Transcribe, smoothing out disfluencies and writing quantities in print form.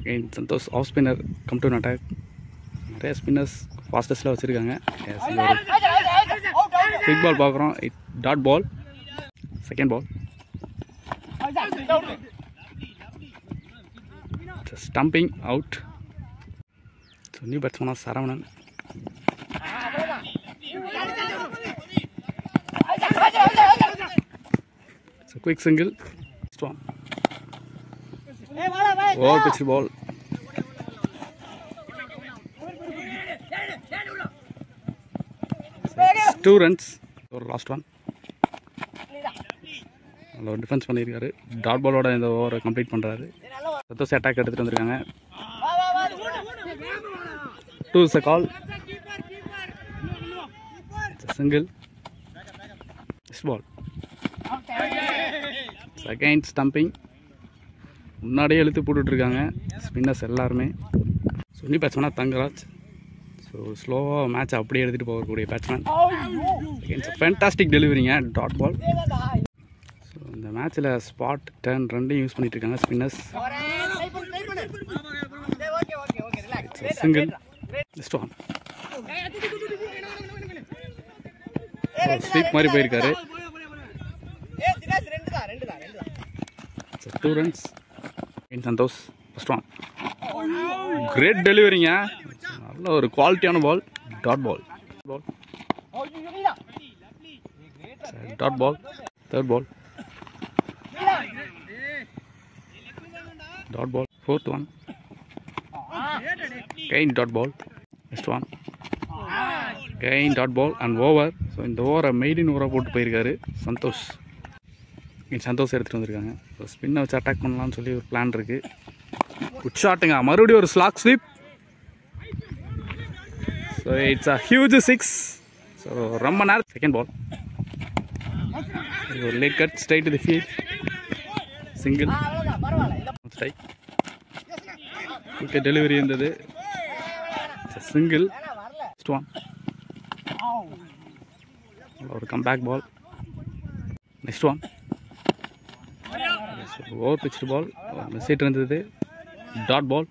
Again, Santosh off spinner come to an attack. நிறைய spinners ஃபாஸ்டஸ்ட்டில் வச்சுருக்காங்க. பிக் பால் பார்க்குறோம். Dot ball, second ball, stumping out. So new பேட்ஸ்மேனாக Saravanan. So quick single. Over pitch ball. 2 runs. ஒரு last one. நல்ல ஒரு defence பண்ணியிருக்காரு. Dot பாலோட இந்த ஓவரை கம்ப்ளீட் பண்ணுறாரு. சந்தோஷ் அட்டாக் எடுத்துகிட்டு வந்திருக்காங்க. 2 is a call. Single. Ball. Second stumping. முன்னாடியே இழுத்து போட்டுட்ருக்காங்க ஸ்பின்னர்ஸ் எல்லாருமே. சுனி பேட்ஸ்மேனாக தங்கராஜ். ஸோ ஸ்லோவாக மேட்ச் அப்படியே எடுத்துகிட்டு போகக்கூடிய பேட்ஸ்மேன். ஃபேண்டாஸ்டிக் டெலிவரிங்க. Dot ball. ஸோ இந்த மேட்ச்சில் ஸ்பாட், டர்ன் ரெண்டையும் யூஸ் பண்ணிகிட்ருக்காங்க spinners. Single. Next one. Sweep மாதிரி போயிருக்காரு. 2 runs. Santhosh first one. Great டெலிவரிங்க. நல்ல ஒரு குவாலிட்டியான ball. Dot ball. Dot ball. Third ball. Dot ball. Fourth one. Again dot ball. Next one. Again dot ball and over. So இந்த ஓவரை மெய்டின் ஓவராக போட்டு போயிருக்காரு சந்தோஷ். சந்தோஷ் எடுத்துகிட்டு வந்திருக்காங்க. ஸோ ஸ்பின்னை வச்சு அட்டாக் பண்ணலாம்னு சொல்லி ஒரு பிளான் இருக்குது. குட் ஷாட்டுங்க. மறுபடியும் ஒரு slog sweep. So it's a huge 6. So ரொம்ப நேரம். Second ball. ஒரு late cut straight to the field. Single. Strike. Okay, delivery இருந்தது. சிங்கிள். Next one. ஒரு comeback ball. Next one. Over pitched ball. Message இருந்தது. Dot பால்.